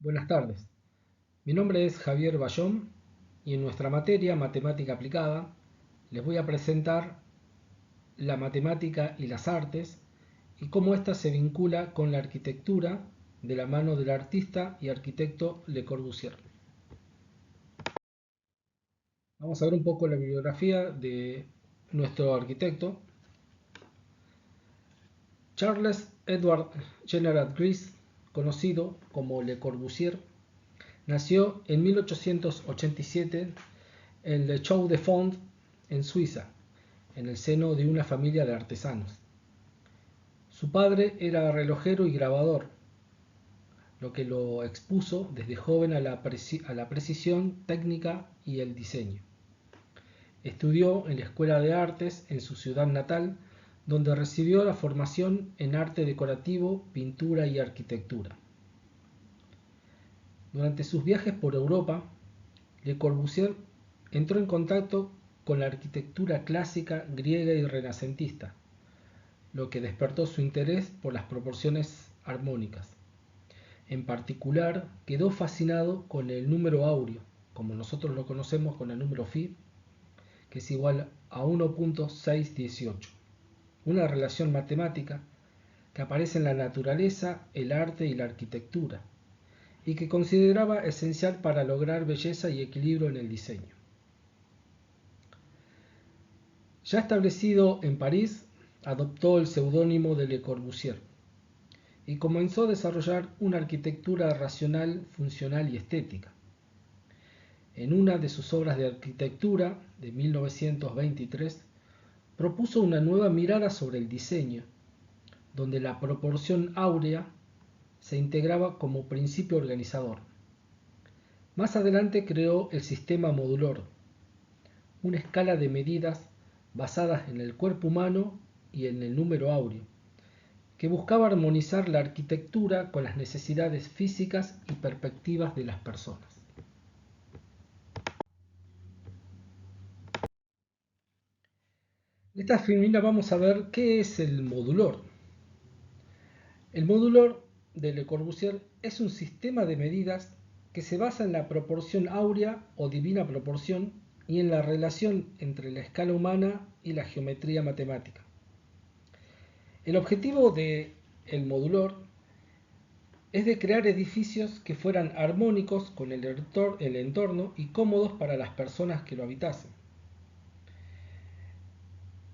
Buenas tardes, mi nombre es Javier Bayón y en nuestra materia Matemática Aplicada les voy a presentar la matemática y las artes y cómo ésta se vincula con la arquitectura de la mano del artista y arquitecto Le Corbusier. Vamos a ver un poco la bibliografía de nuestro arquitecto. Charles Edward Generat Gris, conocido como Le Corbusier, nació en 1887 en Le Chaux-de-Fonds, en Suiza, en el seno de una familia de artesanos. Su padre era relojero y grabador, lo que lo expuso desde joven a la precisión técnica y el diseño. Estudió en la Escuela de Artes en su ciudad natal, donde recibió la formación en arte decorativo, pintura y arquitectura. Durante sus viajes por Europa, Le Corbusier entró en contacto con la arquitectura clásica griega y renacentista, lo que despertó su interés por las proporciones armónicas. En particular, quedó fascinado con el número áureo, como nosotros lo conocemos con el número phi, que es igual a 1.618, una relación matemática que aparece en la naturaleza, el arte y la arquitectura, y que consideraba esencial para lograr belleza y equilibrio en el diseño. Ya establecido en París, adoptó el seudónimo de Le Corbusier y comenzó a desarrollar una arquitectura racional, funcional y estética. En una de sus obras de arquitectura, de 1923, propuso una nueva mirada sobre el diseño, donde la proporción áurea se integraba como principio organizador. Más adelante creó el sistema modular, una escala de medidas basadas en el cuerpo humano y en el número áureo, que buscaba armonizar la arquitectura con las necesidades físicas y perspectivas de las personas. En esta filmina vamos a ver qué es el modulor. El modulor de Le Corbusier es un sistema de medidas que se basa en la proporción áurea o divina proporción y en la relación entre la escala humana y la geometría matemática. El objetivo del modulor es de crear edificios que fueran armónicos con el entorno y cómodos para las personas que lo habitasen.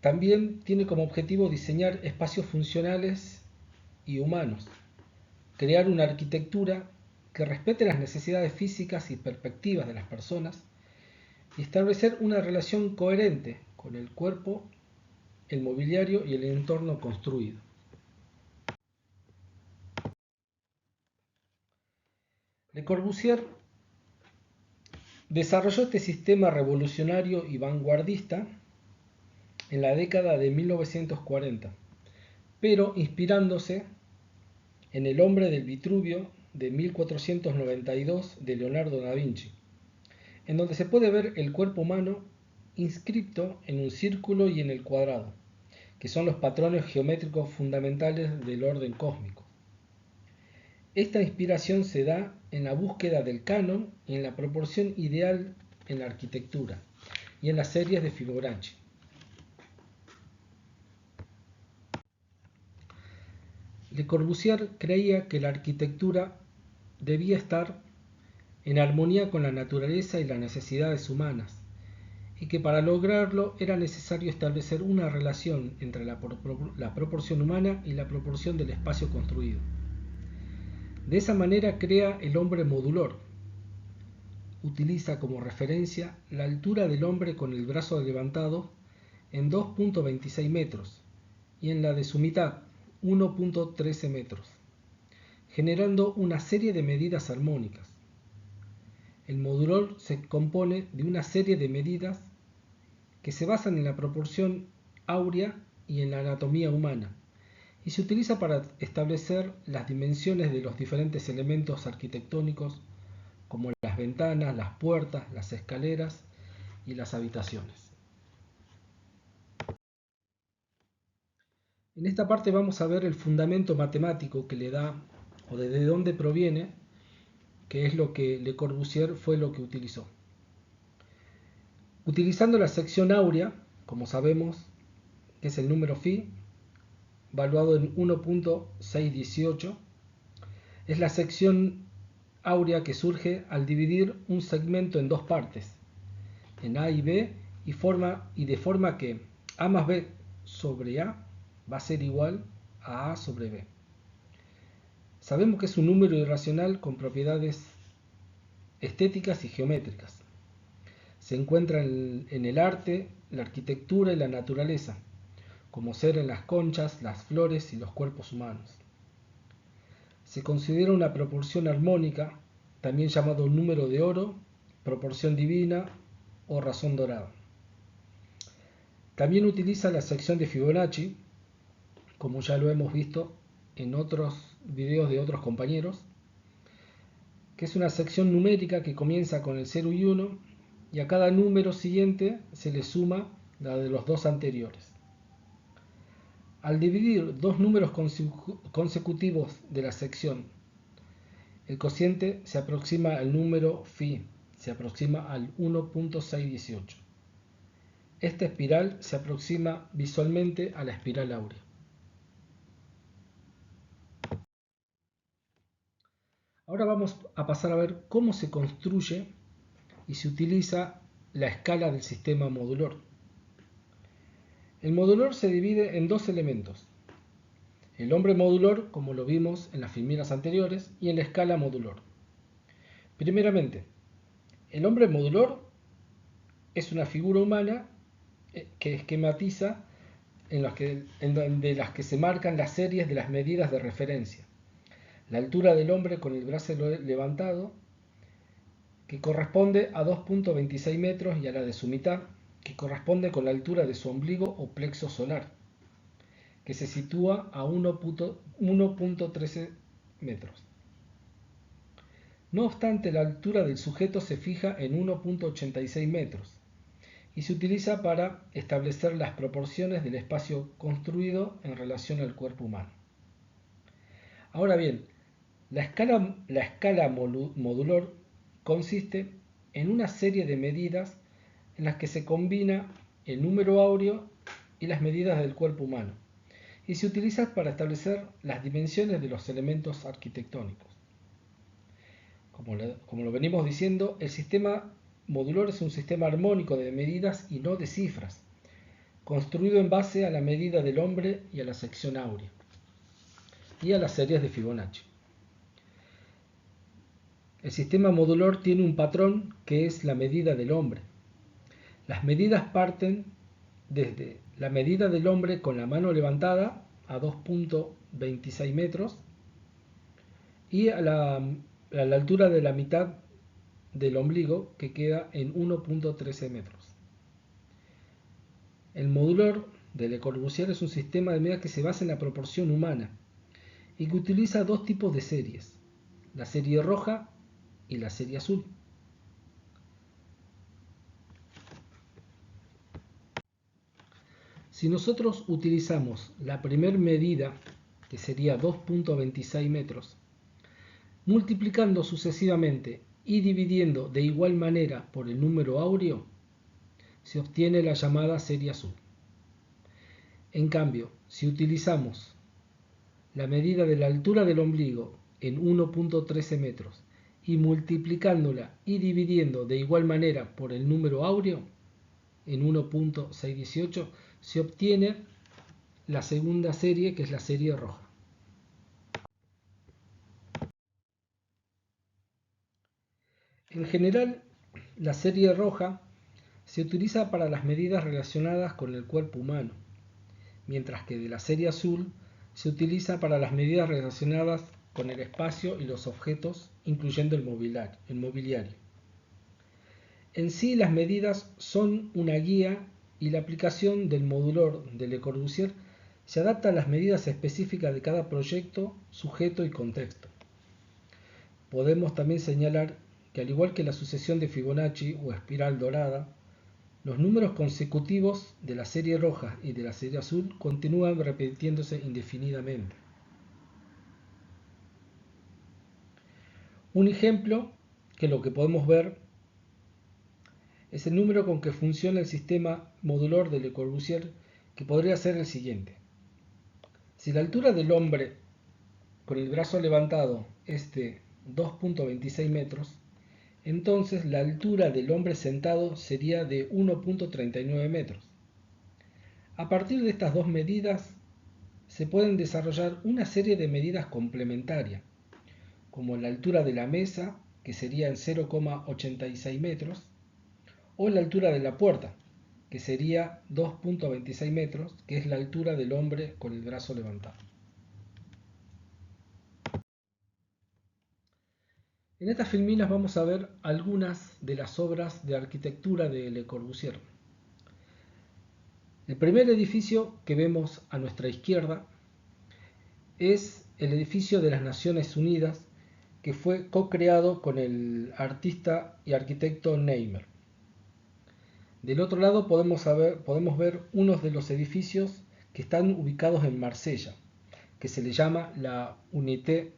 También tiene como objetivo diseñar espacios funcionales y humanos, crear una arquitectura que respete las necesidades físicas y perspectivas de las personas y establecer una relación coherente con el cuerpo, el mobiliario y el entorno construido. Le Corbusier desarrolló este sistema revolucionario y vanguardista en la década de 1940, pero inspirándose en El hombre del Vitruvio de 1492 de Leonardo da Vinci, en donde se puede ver el cuerpo humano inscripto en un círculo y en el cuadrado, que son los patrones geométricos fundamentales del orden cósmico. Esta inspiración se da en la búsqueda del canon y en la proporción ideal en la arquitectura y en las series de Fibonacci. Le Corbusier creía que la arquitectura debía estar en armonía con la naturaleza y las necesidades humanas, y que para lograrlo era necesario establecer una relación entre la proporción humana y la proporción del espacio construido. De esa manera crea el hombre modular. Utiliza como referencia la altura del hombre con el brazo levantado en 2.26 metros y en la de su mitad 1.13 metros, generando una serie de medidas armónicas. El modular se compone de una serie de medidas que se basan en la proporción áurea y en la anatomía humana, y se utiliza para establecer las dimensiones de los diferentes elementos arquitectónicos como las ventanas, las puertas, las escaleras y las habitaciones. En esta parte vamos a ver el fundamento matemático que le da o desde dónde proviene que es lo que Le Corbusier fue lo que utilizó. Utilizando la sección áurea, como sabemos, que es el número phi, valuado en 1.618, es la sección áurea que surge al dividir un segmento en dos partes, en A y B, y de forma que A más B sobre A va a ser igual a A sobre B. Sabemos que es un número irracional con propiedades estéticas y geométricas. Se encuentra en el arte, la arquitectura y la naturaleza, como ser en las conchas, las flores y los cuerpos humanos. Se considera una proporción armónica, también llamado número de oro, proporción divina o razón dorada. También utiliza la sección de Fibonacci, como ya lo hemos visto en otros videos de otros compañeros, que es una sección numérica que comienza con el 0 y 1 y a cada número siguiente se le suma la de los dos anteriores. Al dividir dos números consecutivos de la sección, el cociente se aproxima al número phi, se aproxima al 1.618. Esta espiral se aproxima visualmente a la espiral áurea. Ahora vamos a pasar a ver cómo se construye y se utiliza la escala del sistema modular. El modular se divide en dos elementos: el hombre modular, como lo vimos en las filminas anteriores, y en la escala modular. Primeramente, el hombre modular es una figura humana que esquematiza de las que se marcan las series de las medidas de referencia. La altura del hombre con el brazo levantado, que corresponde a 2.26 metros, y a la de su mitad, que corresponde con la altura de su ombligo o plexo solar, que se sitúa a 1.13 metros. No obstante, la altura del sujeto se fija en 1.86 metros y se utiliza para establecer las proporciones del espacio construido en relación al cuerpo humano. Ahora bien, la escala modular consiste en una serie de medidas en las que se combina el número áureo y las medidas del cuerpo humano, y se utiliza para establecer las dimensiones de los elementos arquitectónicos. Como lo venimos diciendo, el sistema modular es un sistema armónico de medidas y no de cifras, construido en base a la medida del hombre y a la sección áurea, y a las series de Fibonacci. El sistema modular tiene un patrón que es la medida del hombre. Las medidas parten desde la medida del hombre con la mano levantada a 2.26 metros y a la altura de la mitad del ombligo, que queda en 1.13 metros. El modular de Le Corbusier es un sistema de medidas que se basa en la proporción humana y que utiliza dos tipos de series: la serie roja y la serie azul. Si nosotros utilizamos la primera medida, que sería 2.26 metros, multiplicando sucesivamente y dividiendo de igual manera por el número áureo, se obtiene la llamada serie azul. En cambio, si utilizamos la medida de la altura del ombligo en 1.13 metros y multiplicándola y dividiendo de igual manera por el número áureo en 1.618, se obtiene la segunda serie, que es la serie roja. En general, la serie roja se utiliza para las medidas relacionadas con el cuerpo humano, mientras que de la serie azul se utiliza para las medidas relacionadas con el espacio y los objetos, incluyendo el mobiliario. En sí, las medidas son una guía y la aplicación del modular de Le Corbusier se adapta a las medidas específicas de cada proyecto, sujeto y contexto. Podemos también señalar que, al igual que la sucesión de Fibonacci o espiral dorada, los números consecutivos de la serie roja y de la serie azul continúan repitiéndose indefinidamente. Un ejemplo que lo que podemos ver es el número con que funciona el sistema modular de Le Corbusier, que podría ser el siguiente. Si la altura del hombre con el brazo levantado es de 2.26 metros, entonces la altura del hombre sentado sería de 1.39 metros. A partir de estas dos medidas se pueden desarrollar una serie de medidas complementarias, como la altura de la mesa, que sería en 0,86 metros, o la altura de la puerta, que sería 2.26 metros, que es la altura del hombre con el brazo levantado. En estas filminas vamos a ver algunas de las obras de arquitectura de Le Corbusier. El primer edificio que vemos a nuestra izquierda es el edificio de las Naciones Unidas, que fue co-creado con el artista y arquitecto Neymar. Del otro lado podemos ver unos de los edificios que están ubicados en Marsella, que se le llama la Unité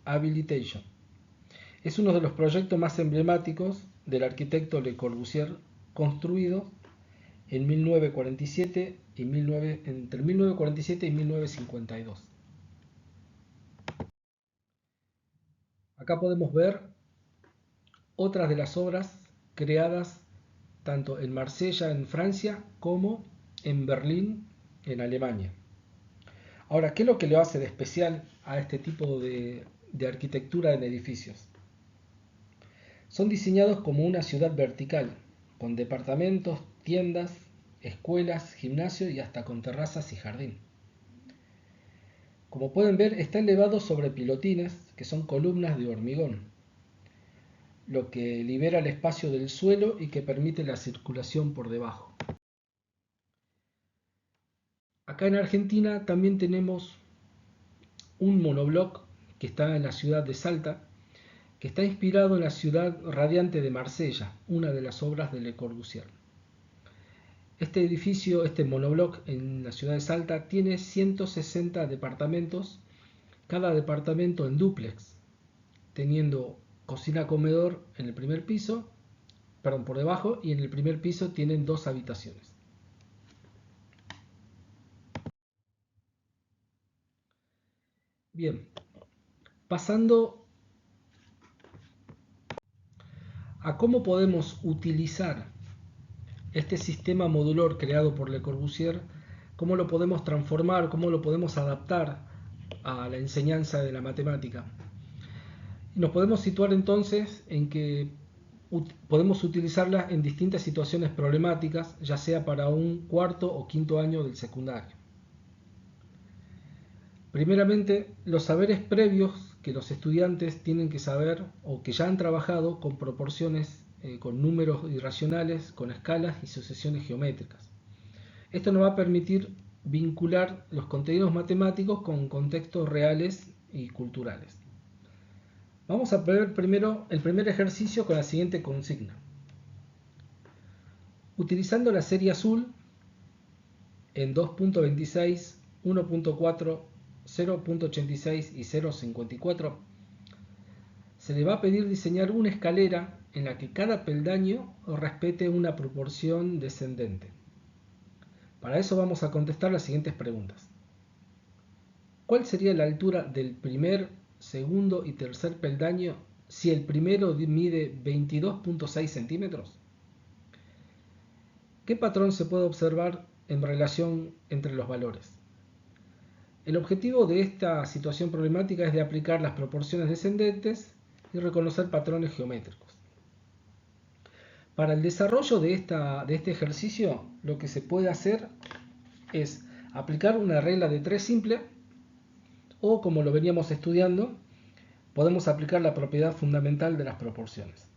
Habilitation. Es uno de los proyectos más emblemáticos del arquitecto Le Corbusier, construido en 1947 y entre 1947 y 1952. Acá podemos ver otras de las obras creadas tanto en Marsella, en Francia, como en Berlín, en Alemania. Ahora, ¿qué es lo que le hace de especial a este tipo de arquitectura en edificios? Son diseñados como una ciudad vertical, con departamentos, tiendas, escuelas, gimnasio y hasta con terrazas y jardín. Como pueden ver, está elevado sobre pilotines, que son columnas de hormigón, lo que libera el espacio del suelo y que permite la circulación por debajo. Acá en Argentina también tenemos un monobloc que está en la ciudad de Salta, que está inspirado en la ciudad radiante de Marsella, una de las obras de Le Corbusier. Este edificio, este monobloc en la ciudad de Salta, tiene 160 departamentos, cada departamento en dúplex, teniendo cocina-comedor en el primer piso, por debajo, y en el primer piso tienen 2 habitaciones. Bien, pasando a cómo podemos utilizar este sistema modular creado por Le Corbusier, cómo lo podemos transformar, cómo lo podemos adaptar a la enseñanza de la matemática. Nos podemos situar entonces en que podemos utilizarla en distintas situaciones problemáticas, ya sea para un cuarto o quinto año del secundario. Primeramente, los saberes previos que los estudiantes tienen que saber o que ya han trabajado con proporciones, con números irracionales, con escalas y sucesiones geométricas. Esto nos va a permitir vincular los contenidos matemáticos con contextos reales y culturales. Vamos a ver primero el primer ejercicio con la siguiente consigna. Utilizando la serie azul en 2.26, 1.4, 0.86 y 0.54, se le va a pedir diseñar una escalera en la que cada peldaño respete una proporción descendente. Para eso vamos a contestar las siguientes preguntas. ¿Cuál sería la altura del primer, segundo y tercer peldaño si el primero mide 22.6 centímetros? ¿Qué patrón se puede observar en relación entre los valores? El objetivo de esta situación problemática es de aplicar las proporciones descendentes y reconocer patrones geométricos. Para el desarrollo de este ejercicio, lo que se puede hacer es aplicar una regla de 3 simple, o como lo veníamos estudiando, podemos aplicar la propiedad fundamental de las proporciones.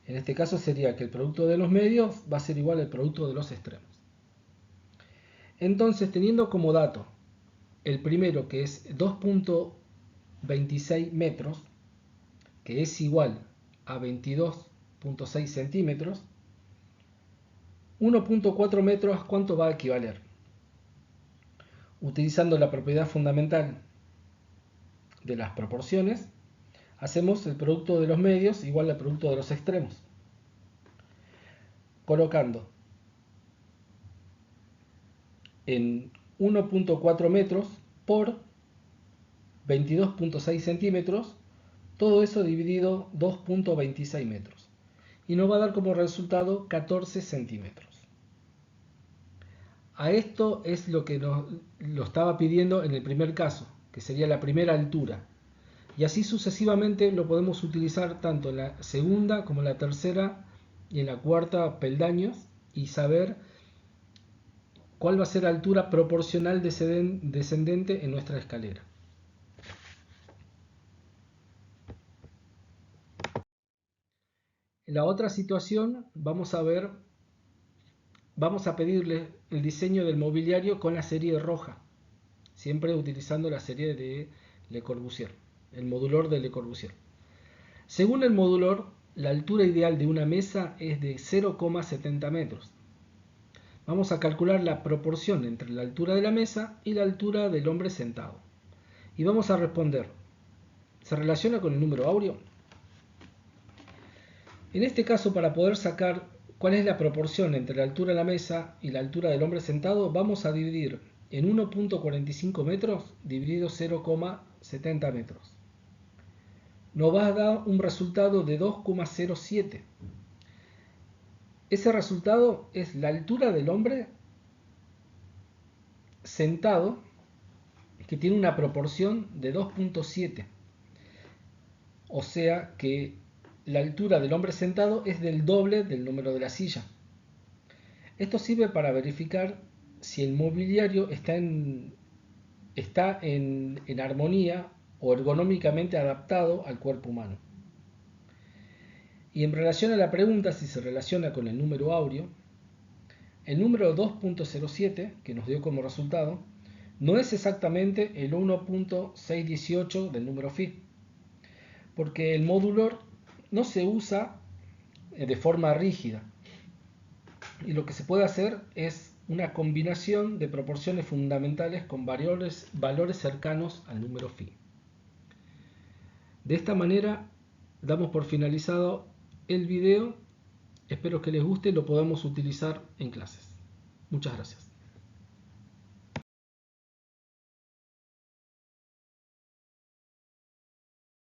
En este caso sería que el producto de los medios va a ser igual al producto de los extremos. Entonces, teniendo como dato el primero, que es 2.26 metros, que es igual a 22.6 centímetros, 1.4 metros, ¿cuánto va a equivaler? Utilizando la propiedad fundamental de las proporciones, hacemos el producto de los medios igual al producto de los extremos, colocando en 1.4 metros por 22.6 centímetros, todo eso dividido 2.26 metros. Y nos va a dar como resultado 14 centímetros. A esto es lo que lo estaba pidiendo en el primer caso, que sería la primera altura. Y así sucesivamente lo podemos utilizar tanto en la segunda como en la tercera y en la cuarta peldaños y saber cuál va a ser la altura proporcional descendente en nuestra escalera. En la otra situación vamos a pedirle el diseño del mobiliario con la serie roja, siempre utilizando la serie de Le Corbusier, el modulor de Le Corbusier. Según el modulor, la altura ideal de una mesa es de 0,70 metros. Vamos a calcular la proporción entre la altura de la mesa y la altura del hombre sentado. Y vamos a responder, ¿se relaciona con el número áureo? En este caso, para poder sacar cuál es la proporción entre la altura de la mesa y la altura del hombre sentado, vamos a dividir en 1.45 metros dividido 0,70 metros. Nos va a dar un resultado de 2,07. Ese resultado es la altura del hombre sentado, que tiene una proporción de 2,7. O sea que la altura del hombre sentado es del doble del número de la silla. Esto sirve para verificar si el mobiliario está en armonía o ergonómicamente adaptado al cuerpo humano. Y en relación a la pregunta si se relaciona con el número áureo, el número 2.07 que nos dio como resultado no es exactamente el 1.618 del número phi, porque el modulor no se usa de forma rígida, y lo que se puede hacer es una combinación de proporciones fundamentales con valores cercanos al número phi. De esta manera damos por finalizado el video. Espero que les guste y lo podamos utilizar en clases. Muchas gracias.